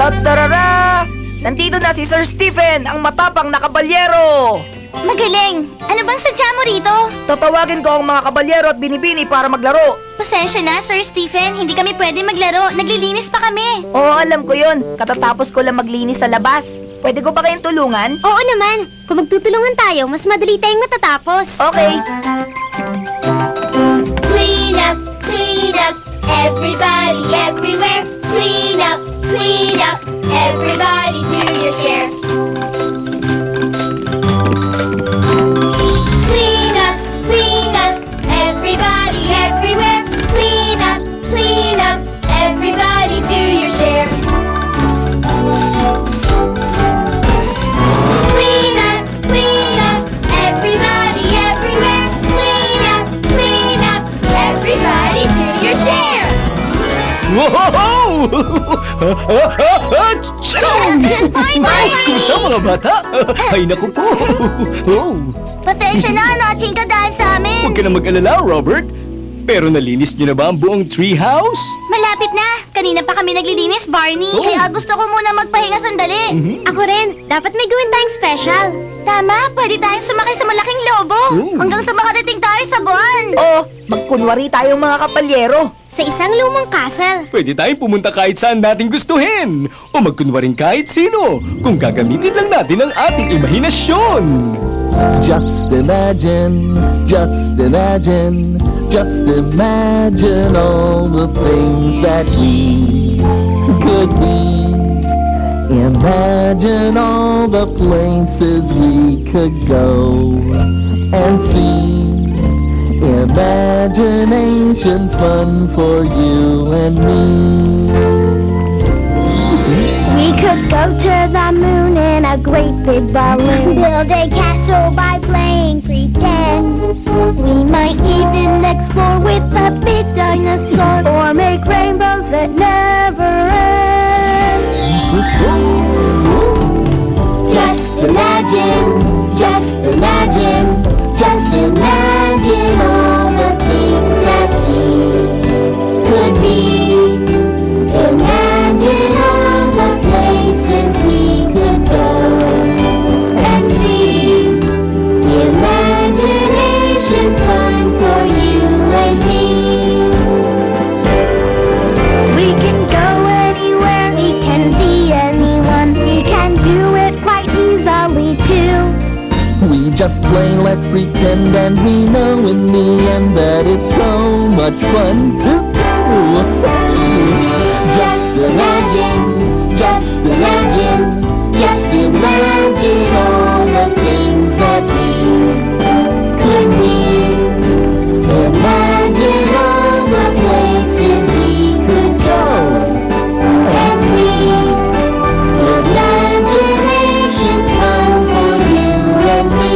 Tatarara! Nandito na si Sir Stephen, ang matapang na kabalyero! Magaling! Ano bang sadya mo rito? Tatawagin ko ang mga kabalyero at binibini para maglaro. Pasensya na, Sir Stephen. Hindi kami pwede maglaro. Naglilinis pa kami. Oo, alam ko yun. Katatapos ko lang maglinis sa labas. Pwede ko ba kayong tulungan? Oo naman. Kung magtutulungan tayo, mas madali tayong matatapos. Okay. Clean up, everybody, everywhere. Clean up, everybody do your share. Clean up, everybody, everywhere. Clean up, everybody do your share. Clean up, everybody, everywhere. Clean up, everybody do your share. Wow! Achoo! Ay, kumusta mga bata? Ay, naku po! Oh, Pasensya na, notching ka dahil sa amin. huwag ka na mag-alala, Robert. Pero nalinis niyo na ba ang buong treehouse? Malapit na. Kanina pa kami naglilinis, Barney. Oh. Kaya gusto ko muna magpahinga sandali. Ako rin. Dapat may gawin tayong special. Tama, pwede tayong sumakay sa malaking lobo. Oh. Hanggang sa makarating tayo sa buwan. Oo, magkunwari tayong mga kabalyero. Sa isang lumang castle. Pwede tayong pumunta kahit saan natin gustuhin. O magkunwaring kahit sino. Kung gagamitin lang natin ang ating imahinasyon. Just imagine, just imagine, just imagine all the things that we could be. Imagine all the places we could go and see. Imagination's fun for you and me. We could go to the moon in a great big balloon. Build a castle by playing pretend. We might even explore with a big dinosaur. Or make rainbows that never end. Just imagine, just imagine, just imagine all the things that we could be. Imagine all the places we could go and see. Imagination's fun for you and me. We can go anywhere, we can be anyone. We can do it quite easily too. We just play, let's pretend, and we know in the end that it's so much fun to do. Just imagine, just imagine, just imagine all the things that we could be. Imagine all the places we could go and see. Imagination's fun for you and me.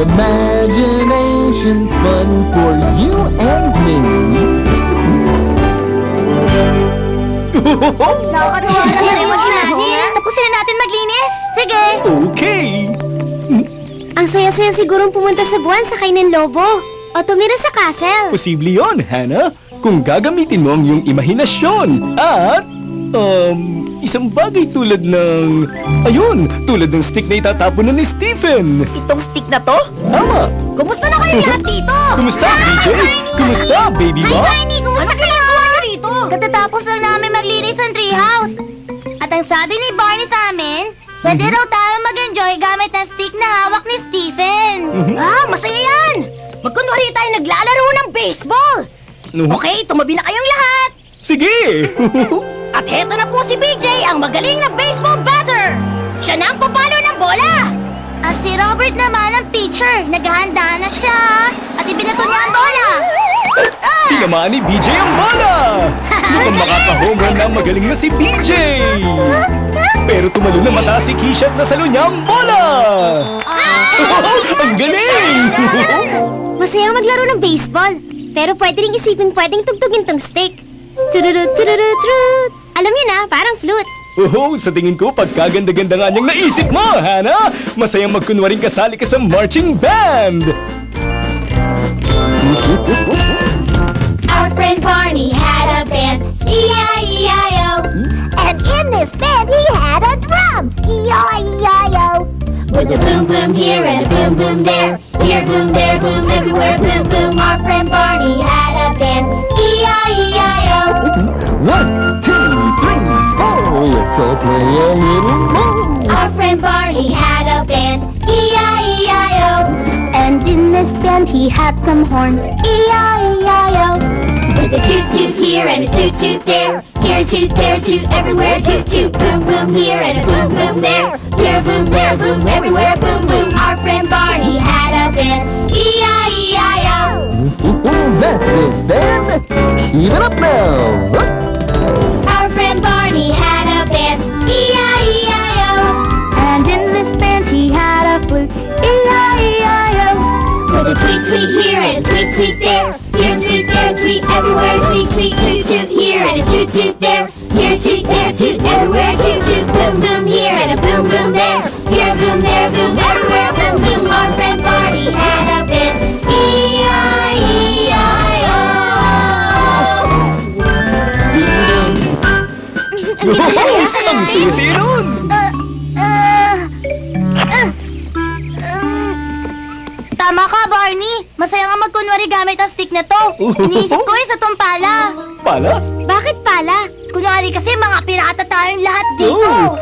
Imagination's fun for you and me. Nakakatuwa na rin mag-imagine. Tapusin na natin maglinis. Sige. Okay! Ang saya-saya sigurong pumunta sa buwan sakay ng lobo. O tumira sa castle. Posible yon, Hannah, kung gagamitin mo ang iyong imahinasyon. At, isang bagay tulad ng... Ayun, tulad ng stick na itatapon na ni Stephen. Itong stick na to? Tama! Kumusta na kayo lahat dito? Kumusta, BJ? Kumusta, baby Hi, ba? Barney! Kumusta ka lang? Rito? Katatapos lang namin maglinis ang treehouse. At ang sabi ni Barney sa amin, pwede raw tayo mag-enjoy gamit ang stick na hawak ni Stephen. Ah, masaya yan! Magkunwari tayo naglalaro ng baseball! No? Okay, tumabi na kayong lahat! Sige! At heto na po si BJ, ang magaling na baseball batter! Siya na ang papalo ng bola! At si Robert naman ang pitcher. Naghahanda na siya. At ibinato niya ang bola. Tinamaan ni BJ ang bola! Mukhang makaka-home run na ang magaling na si BJ! Pero tumalo na mataas si Keisha at nasalo niya ang bola! Ang galing! Masayang maglaro ng baseball. Pero pwede rin isipin pwedeng tugtugin tong stick. Tururut, tururut, turut. Alam niyo na, parang flute. Oh, sa tingin ko, pagkaganda-ganda nga niyang naisip mo, Hannah! Masayang magkunwaring kasali ka sa marching band! Our friend Barney had a band. E-I E-I-E-I-O. With a boom boom here and a boom boom there. Here boom, there boom, everywhere boom boom. Our friend Barney had a band. E-I-E-I-O. 1, 2, 3, 4. Let's all play a little more. Our friend Barney had a band. E-I-E-I-O. And in this band he had some horns. E-I-E-I-O. With a toot toot here and a toot toot there. Here a toot, there a toot, everywhere a toot toot. Boom boom here and a boom boom there. Here a boom, there a boom, everywhere boom boom. Our friend Barney had a band. E-I-E-I-O. That's it, Ben. Keep it up now. Our friend Barney had a band. E-I-E-I-O. And in this band he had a flute. E-I-E-I-O. With a tweet tweet here and a tweet tweet there. Here a tweet, there a tweet, everywhere a tweet tweet. Toot toot here and a toot toot there. Here a toot, there a toot, everywhere a toot toot. Boom boom here and a boom boom there. Here a boom, there a boom, everywhere boom boom. Our friend Barney had a band. E-I-E-I-O. Ang saya-saya nun! Tama ka, Barney. Masaya nga magkunwari gamit ang stick na to. Iniisip ko sa tumpala. Pala? Bakit pala? Kunwari kasi mga pirata tayong lahat dito. Oh.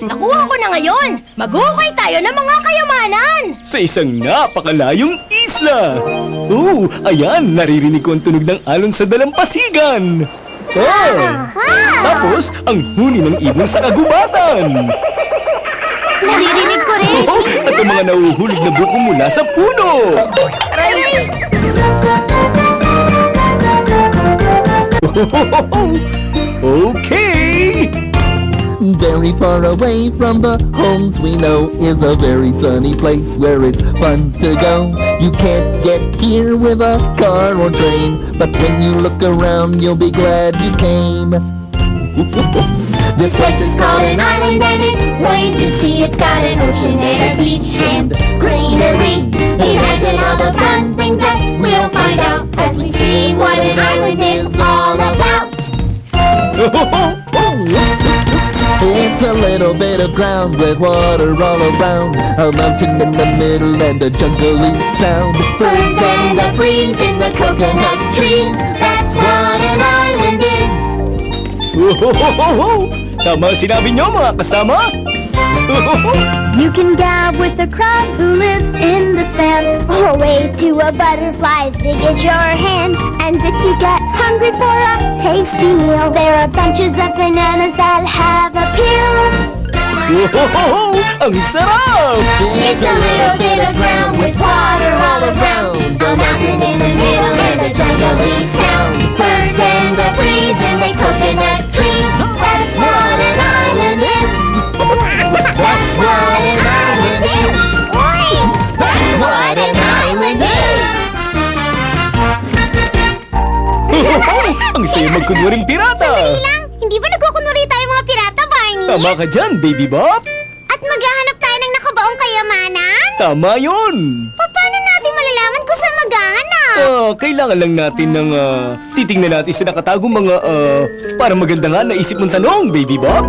Nakuha ko na ngayon! Mag-ukay tayo ng mga kayamanan! Sa isang napakalayong isla! Oh, ayan, naririnig ko ang tunog ng alon sa dalampasigan! Tapos, ang huni ng ibon sa kagubatan! Naririnig ko rin. At ang mga nauhulog na buko mula sa puno! Okay! Very far away from the homes we know is a very sunny place where it's fun to go. You can't get here with a car or train, but when you look around you'll be glad you came. This place is called an island and it's plain to see. It's got an ocean and a beach and greenery. Imagine all the fun things that we'll find out as we see what an island is all about. It's a little bit of ground with water all around, a mountain in the middle and a jungly sound. Birds and the breeze in the coconut trees, that's what an island is. Tama sinabi niyo mga kasama? You can gab with a crab who lives in the sand, or wave to a butterfly as big as your hand. And if you get hungry for a tasty meal, there are bunches of bananas that have a peel. Ang sarap! It's a little bit of ground with water all around, a mountain in the middle and a jungly sound. Birds and the breeze and the coconut trees, that's what an island is. That's what an island is. That's what an island is. Ang saya magkunwaring pirata! Sandali lang! Hindi ba nagkukunwari tayo mga pirata, Barney? Tama ka dyan, Baby Bop! At maghahanap tayo ng nakabaong kayamanan? Tama yun! Paano natin malalaman kung saan maghahanap? Kailangan lang natin ng, titingnan natin sa nakatagong mga, para maganda nga naisip mong tanong, Baby Bop!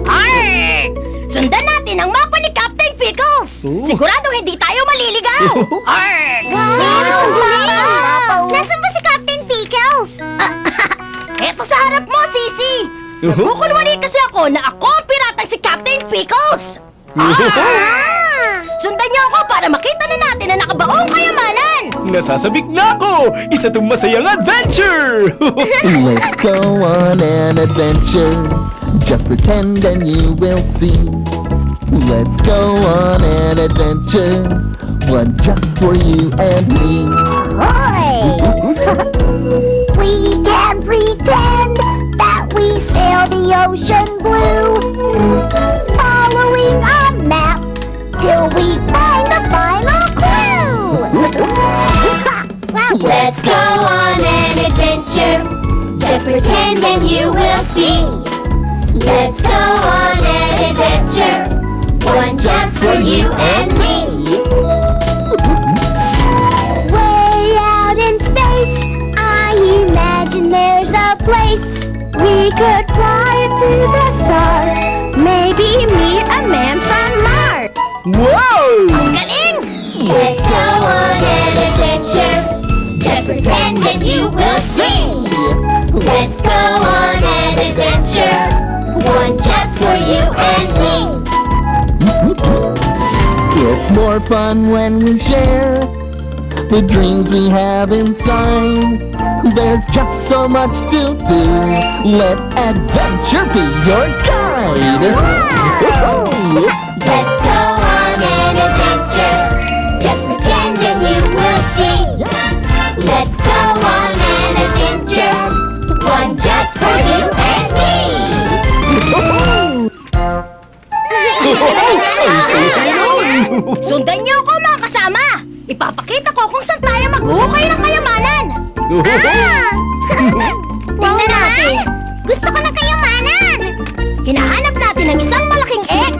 Arr! Sundan natin ang mapa ni Captain Pickles! Oh. Siguradong hindi tayo maliligaw! Arr! Nasaan ba si Captain Pickles? Eto sa harap mo, Sisi! Nagkukunwari kasi ako na ako ang piratang si Captain Pickles! Sundan niyo ako para makita na natin na nakabaong kayamanan! Nasasabik na ako! Isa tong masayang adventure! Let's go on an adventure. Just pretend and you will see. Let's go on an adventure. One just for you and me. We can pretend that we sail the ocean blue, following a map till we find the final clue. Let's go on an adventure. Just pretend and you will see. Let's go on an adventure. One just for you and me. Way out in space, I imagine there's a place we could fly to the stars. Maybe meet Let's go on an adventure, one just for you and me. It's more fun when we share the dreams we have inside. There's just so much to do. Let adventure be your guide. Let's go on an adventure, just pretend and you will see. Let's go on an adventure, one just for you and me. Ang saya-saya nun! Sundan niyo ako mga kasama! Ipapakita ko kung saan tayo maghuhukay ng kayamanan! Tingnan natin! Gusto ko ng kayamanan! Hinahanap natin ang isang malaking X!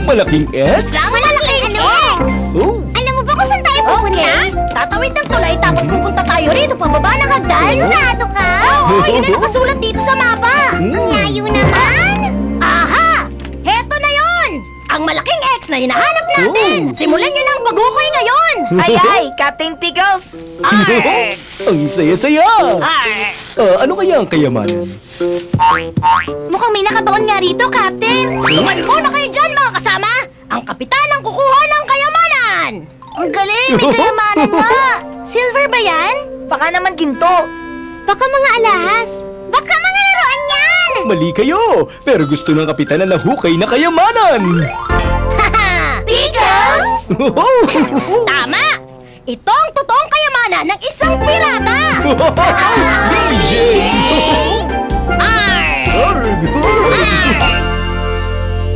Malaking S? Isang malaking X! Oh, Alam mo ba kung saan tayo pupunta? Okay, tatawid ng tulay tapos pupunta tayo rito pababa ng hagdan. Sigurado ka? Oo, yun ang nakasulat dito sa mapa. Ang layo naman! Aha! Heto na yun! Ang malaking X na hinahanap natin! Oh. Simulan niyo na ang paghukoy ngayon! Ay, Captain Pickles! ang saya-saya! Ano kaya ang kayamanan? Mukhang may nakabaon nga rito, Captain! Tumalbo na kayo dyan mga kasama! Ang kapitan ang kukuha ng kayamanan! Ang galing! May kayamanan nga! Silver ba yan? Baka naman ginto. Baka mga alahas! Baka mga laruan yan! Mali kayo! Pero gusto ng kapitan na nahukay na kayamanan! Haha! Pickles! Tama! Ito ang totoong kayamanan ng isang pirata! DJ!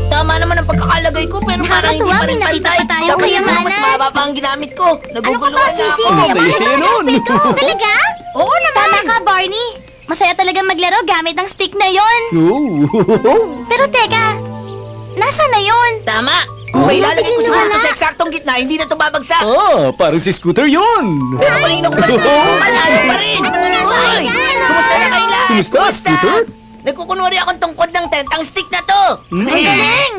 Tama naman ang pagkakalagay ko pero parang hindi pa rin Nakakatuwa, may nakita pantay. pa tayong Dapat kayamanan. mas mababa pa ang ginamit ko. Naguguluhan na Sisi? ako. Ang saya-saya nun! Talaga? Oo naman! Tama ka, Barney! Masaya talaga maglaro gamit ang stick na yon. Oh. Pero teka, nasa na yon? Tama! Kung may ilalagay ko siguro Wala. ito sa eksaktong gitna, hindi na ito babagsak. Parang si Scooter yun! Pero kanina ko pa sinusubukan, ayaw pa rin. Uy! Kumusta na kayo lahat? Kumusta, Scooter? Nagkukunwari akong tungkod ng tent, ang stick na to. Mm. Ang galing!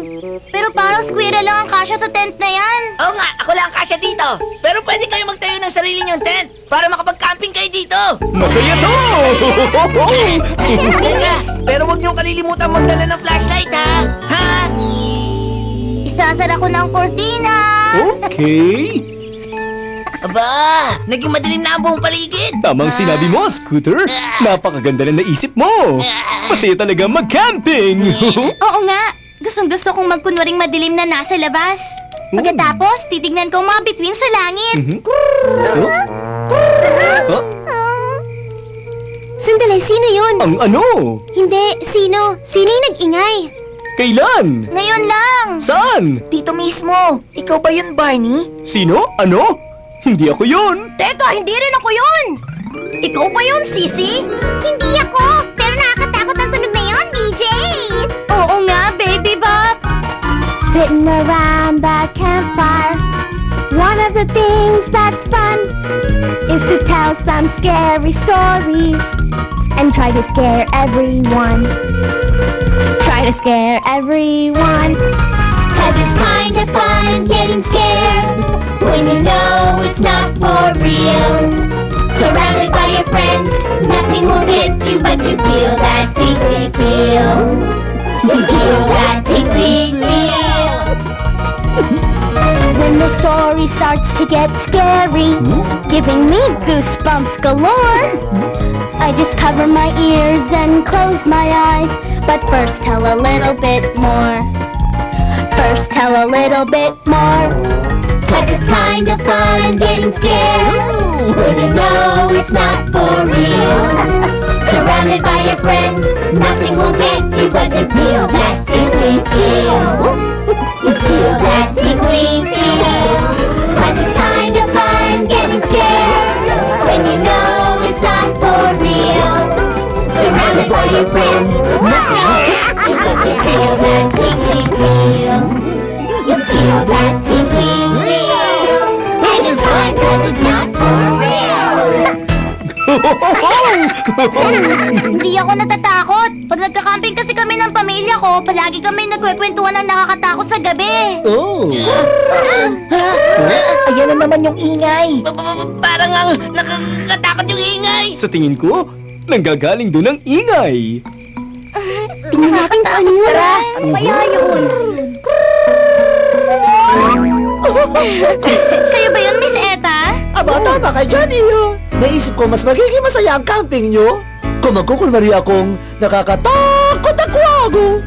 Pero parang squirrel lang ang kasya sa tent na yan. Oo nga, ako lang ang kasya dito. Pero pwede kayo magtayo ng sarili niyong tent para makapag-camping kayo dito. Masaya to! Teka, pero huwag niyong kalilimutan magdala ng flashlight, ha? Ha? Isasara ko ng kortina. Okay! Aba, naging madilim na ang buong paligid. Tamang sinabi mo, Scooter. Napakaganda na naisip mo. Masaya talaga mag-camping. Oo nga, gustong-gusto kong magkunwaring madilim na nasa labas. Pagkatapos, titignan ko ang mga bituin sa langit. Mhm. Oh? Sandali, sino yun? Ang ano? Hindi, sino? Sino yung nag-ingay? Kailan? Ngayon lang! Saan? Dito mismo. Ikaw ba yun, Barney? Sino? Ano? Hindi ako yun. Teka, hindi rin ako yun! Ikaw ba yun, Sisi? Hindi ako! Pero nakakatakot ang tunog na yon, DJ! Oo nga, Baby Bop! Sitting around the campfire, one of the things that's fun is to tell some scary stories and try to scare everyone. Try to scare everyone. 'Cause it's kind of fun getting scared when you know it's not for real. Surrounded by your friends, nothing will hit you, but you feel that tingly feel. You feel that tingly feel. When the story starts to get scary, giving me goosebumps galore, I just cover my ears and close my eyes, but first tell a little bit more. First tell a little bit more. 'Cause it's kind of fun getting scared when you know it's not for real. Surrounded by your friends, nothing will get you, but you feel that tingly feel. You feel that tingly feel. 'Cause it's kind of fun getting scared when you know it's not for real. Surrounded by your friends, nothing will get you, but you feel that tingly feel. You feel that tingly feel. And it's fun 'cause it's not for real. Hindi ako natatakot. Pag nagka-camping kasi kami ng pamilya ko, palagi kami nagkwekwentuhan ng nakakatakot sa gabi. Oh. Ayan na naman yung ingay. Parang ang nakakatakot yung ingay. Sa tingin ko, Nanggagaling doon ang ingay. Tingnan natin kung ano yun. Tara, ano kaya yun? Kayo ba yun, Miss Eta? Aba, tama kay Johnny, oh. Naisip ko mas magiging masaya ang camping nyo kung magkukunwari akong nakakatakot na kwago.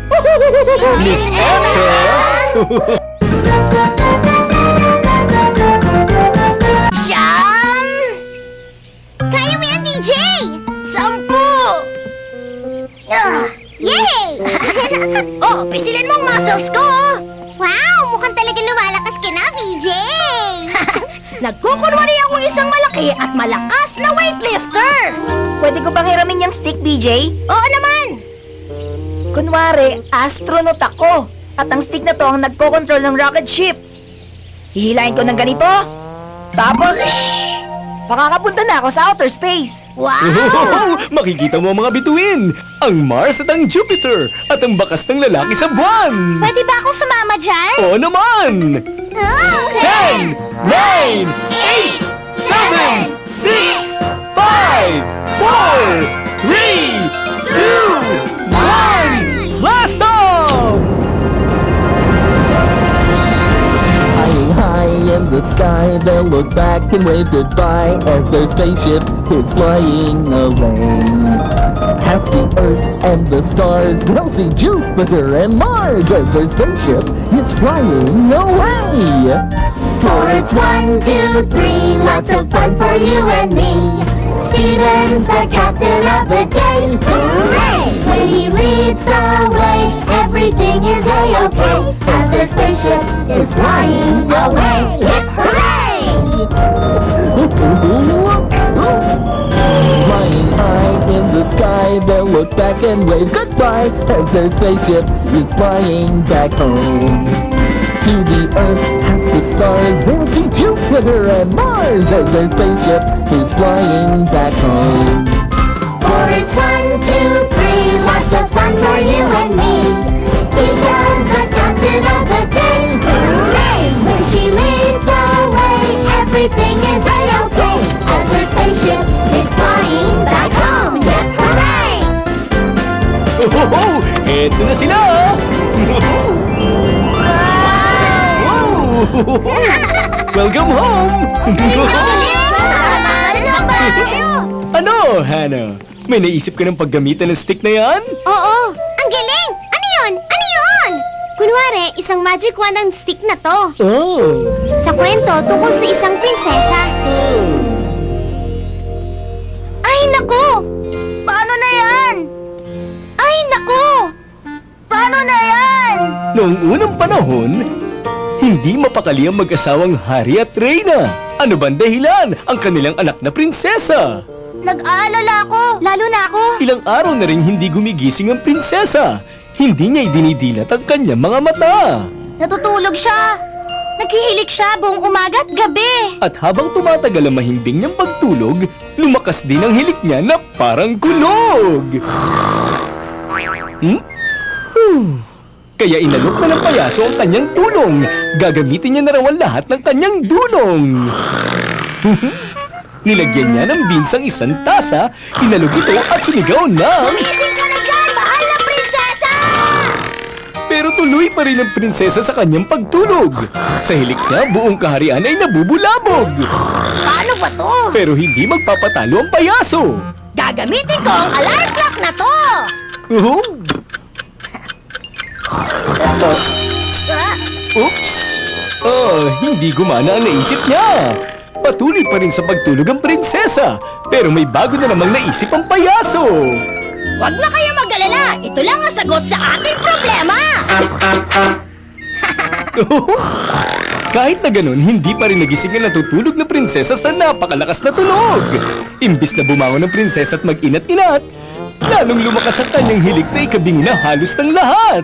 Miss Ethel! Siyam! Kaya mo yan, DJ! 10! Ah, Yay! oh, pisilin mo ang muscles ko! Wow! Mukhang talaga lumalakas ka na, VJ! Nagkukunwari akong isang malaki at malakas na weightlifter! Pwede ko bang hiramin yung stick, BJ? Oo naman! Kunwari, astronaut ako. At ang stick na to ang nagko-control ng rocket ship. Hihilahin ko ng ganito. Tapos, makakapunta na ako sa outer space. Wow! Makikita mo ang mga bituin, ang Mars at ang Jupiter, at ang bakas ng lalaki sa buwan. Pwede ba akong sumama dyan? Oo naman! 10, 9, 8, 7, 6, 5, 4, 3, 2, 1, blast off! Flying high in the sky, they'll look back and wave goodbye as their spaceship is flying away. Past the Earth and the stars, they'll see Jupiter and Mars as their spaceship is flying away. For it's 1, 2, 3, lots of fun for you and me. Steven's the captain of the day, hooray! When he leads the way, everything is a-okay as their spaceship is flying away. Hip hooray! Flying high in the sky, they'll look back and wave goodbye as their spaceship is flying back home. To the Earth, past the stars, they'll see Jupiter and Mars as their spaceship is flying back home. For it's 1, 2, 3, lots of fun for you and me. Isha's the captain of the day, hooray! When she leads the way, everything is a-okay as her spaceship is flying back home. Yep, hooray! Oh, eto na sila! Welcome home! Ano, Hannah? May naisip ka ng paggamitan ng stick na yan? Oo, ang galing! Ano yun? Ano yun? Kunwari, isang magic wand ang stick na to. Oh! Sa kwento, tungkol sa isang prinsesa. Ay, nako! Paano na yan? Ay, nako! Paano na yan? Noong unang panahon, hindi mapakali ang mag-asawang Hari at Reyna. Ano bang dahilan? Ang kanilang anak na prinsesa. Nag-aalala ako. Lalo na ako. Ilang araw na rin hindi gumigising ang prinsesa. Hindi niya idinidilat ang kanyang mga mata. Natutulog siya. Naghihilik siya buong umaga at gabi. At habang tumatagal ang mahimbing niyang pagtulog, lumakas din ang hilik niya na parang kulog. Kaya inalok na ng payaso ang kanyang tulong. Gagamitin niya na raw ang lahat ng kanyang dulong. Nilagyan niya ng binsang isang tasa, inalog ito at sinigaw ng... Gising ka na dyan, mahal na prinsesa! Pero tuloy pa rin ang prinsesa sa kanyang pagtulog. Sa hilik niya, buong kaharian ay nabubulabog. Paano ba to? Pero hindi magpapatalo ang payaso. Gagamitin ko ang alarm clock na to! Oh, Ah, oops! Hindi gumana ang naisip niya. Patuloy pa rin sa pagtulog ang prinsesa. Pero may bago na namang naisip ang payaso. Huwag na kayo mag-alala. Ito lang ang sagot sa ating problema. Kahit na ganun, hindi pa rin nagising ang natutulog na prinsesa sa napakalakas na tunog. Imbis na bumangon ng prinsesa at mag-inat-inat, lalong lumakas ang kanyang hilik na ikabing na halos ng lahat.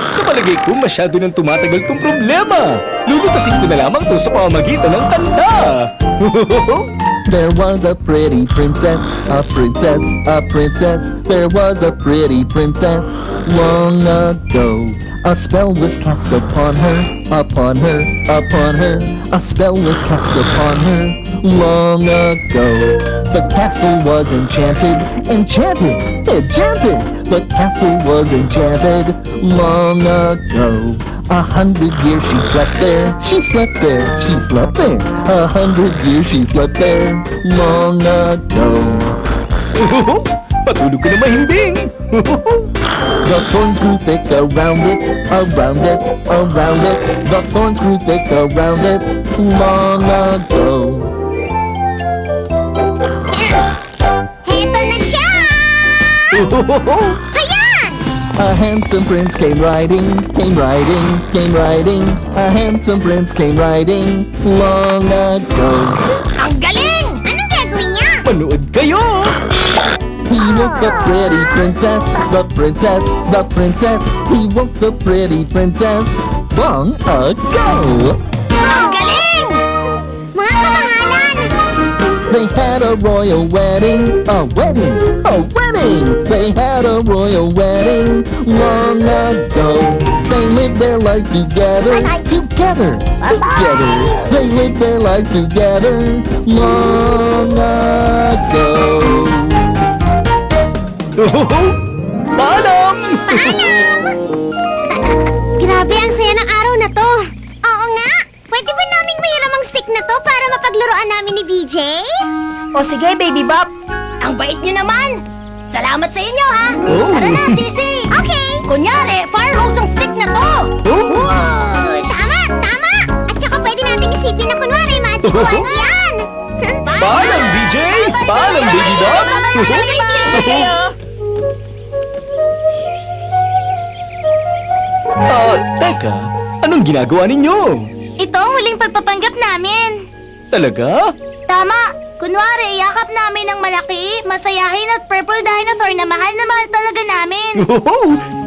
Sa palagay ko, masyado nang tumatagal tong problema. Lulutasin ko na lamang to sa pamamagitan ng kanta. There was a pretty princess, a princess, a princess. There was a pretty princess long ago. A spell was cast upon her, upon her, upon her. A spell was cast upon her long ago. The castle was enchanted, enchanted, enchanted. The castle was enchanted long ago. 100 years she slept there, she slept there, she slept there. 100 years she slept there long ago. Patulog ka na mahimbing! The thorns grew thick around it, around it, around it. The thorns grew thick around it long ago. Heto na siya! Ayan! A handsome prince came riding, came riding, came riding. A handsome prince came riding long ago. Ang galing! Anong gagawin niya? Manood kayo! He woke the pretty princess, the princess, the princess. He woke the pretty princess long ago. Ang galing! Mga kamahalan! They had a royal wedding, a wedding, a wedding. They had a royal wedding long ago. They lived their lives together, together, together. They lived their lives together long ago. Paalam! Grabe, ang saya ng araw na to. Oo nga! Pwede ba naming mahiram ang stick na to para mapaglaruan namin ni BJ? O sige, Baby Bop. Ang bait niyo naman! Salamat sa inyo, ha? Oh. Tara na, Sisi! Okay! Kunyari, fire hose ang stick na to! Oh. Wood! Tama! Tama! At saka pwede natin isipin na kunwari magic wand yan! Paalam, DJ! Paalam, Baby Dog! Teka, anong ginagawa ninyo? Ito ang huling pagpapanggap namin. Talaga? Tama! Kunwari, yakap namin ng malaki, masayahin at purple dinosaur na mahal talaga namin.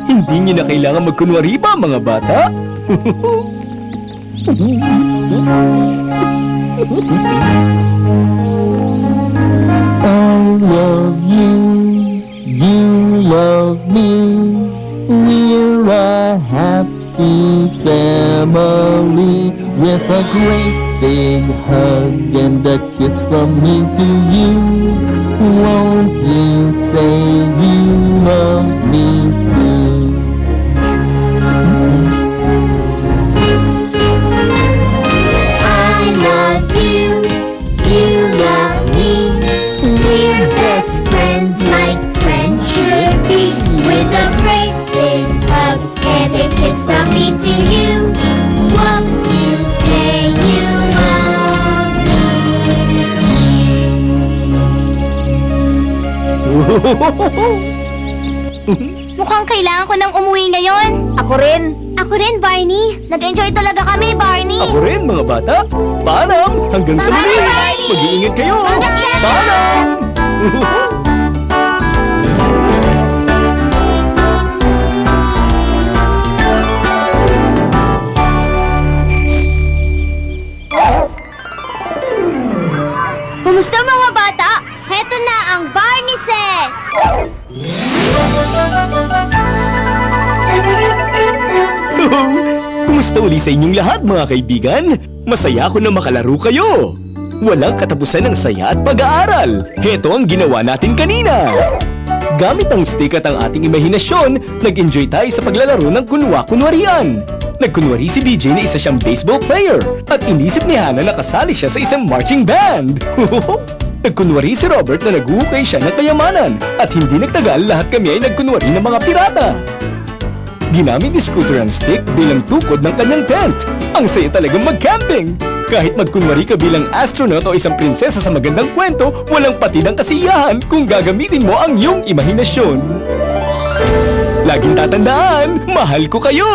Hindi niyo na kailangan magkunwari pa, mga bata. I love you, you love me. We're a happy family with a great big hug and a kiss from me to you. Won't you say you love me too? I love you, you love me. We're best friends like friends should be. With a great big hug and a kiss from me to you. Won't you say you love Mukhang kailangan ko nang umuwi ngayon. Ako rin. Ako rin, Barney. Nag-enjoy talaga kami, Barney. Ako rin, mga bata. Paalam! Hanggang sa muli! Bye-bye! Mag-iingat kayo! Bye-bye! Paalam! Kumusta mga bata? Heto na ang Barney Says! Kumusta uli sa inyong lahat, mga kaibigan? Masaya ako na makalaro kayo! Walang katapusan ng saya at pag-aaral. Heto ang ginawa natin kanina. Gamit ang stick at ang ating imahinasyon, nag-enjoy tayo sa paglalaro ng kunwa-kunwarian. Nagkunwari si BJ na isa siyang baseball player at inisip ni Hannah na kasali siya sa isang marching band. Nagkunwari si Robert na naguhukay siya ng kayamanan at hindi nagtagal lahat kami ay nagkunwari ng mga pirata. Ginamit ni Scooter ang stick bilang tukod ng kanyang tent. Ang saya talagang mag-camping! Kahit magkunwari ka bilang astronaut o isang prinsesa sa magandang kwento, walang patid ang kasiyahan kung gagamitin mo ang iyong imahinasyon. Laging tatandaan, mahal ko kayo!